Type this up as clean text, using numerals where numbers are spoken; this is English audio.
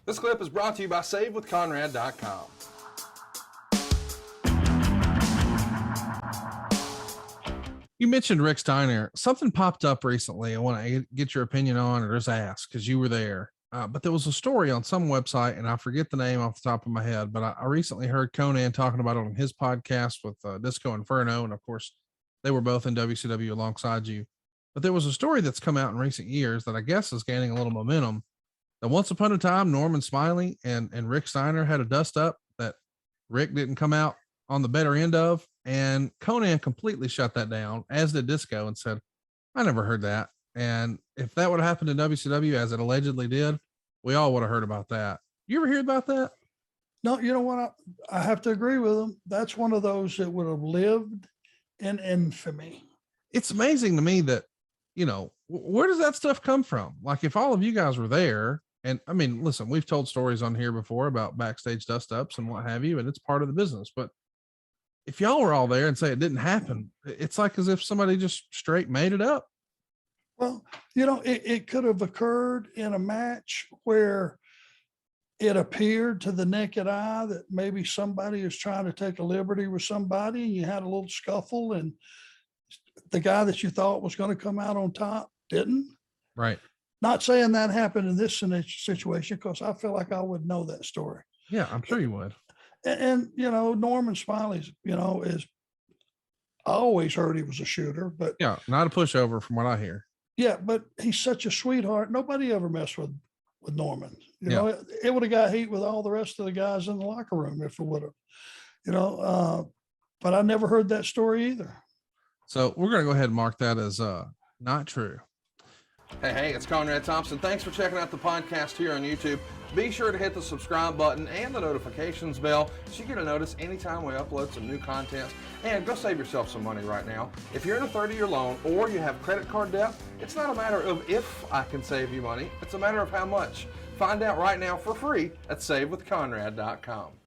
This clip is brought to you by SaveWithConrad.com. You mentioned Rick Steiner. Something popped up recently. I want to get your opinion on, or just ask because you were there. But there was a story on some website, and I forget the name off the top of my head, but I recently heard Conan talking about it on his podcast with Disco Inferno. And of course, they were both in WCW alongside you. But there was a story that's come out in recent years that I guess is gaining a little momentum. That once upon a time, Norman Smiley and Rick Steiner had a dust up that Rick didn't come out on the better end of. And Conan completely shut that down, as did Disco, and said, I never heard that. And if that would have happened in WCW, as it allegedly did, we all would have heard about that. You ever hear about that? No, you know what? I have to agree with him. That's one of those that would have lived in infamy. It's amazing to me that, you know, where does that stuff come from? Like, if all of you guys were there, and I mean, listen, we've told stories on here before about backstage dust ups and what have you, and it's part of the business. But if y'all were all there and say it didn't happen, it's like as if somebody just straight made it up. Well, you know, it could have occurred in a match where it appeared to the naked eye that maybe somebody is trying to take a liberty with somebody, and you had a little scuffle, and the guy that you thought was going to come out on top didn't. Right. Not saying that happened in this situation, because I feel like I would know that story. Yeah, I'm sure you would. And you know, Norman Smiley's, you know, I always heard he was a shooter, but yeah, not a pushover from what I hear. Yeah, but he's such a sweetheart. Nobody ever messed with Norman. You know, it would have got heat with all the rest of the guys in the locker room if it would have, you know, but I never heard that story either. So we're going to go ahead and mark that as not true. Hey, it's Conrad Thompson. Thanks for checking out the podcast here on YouTube. Be sure to hit the subscribe button and the notifications bell so you get a notice anytime we upload some new content. And go save yourself some money right now. If you're in a 30-year loan or you have credit card debt, it's not a matter of if I can save you money. It's a matter of how much. Find out right now for free at SaveWithConrad.com.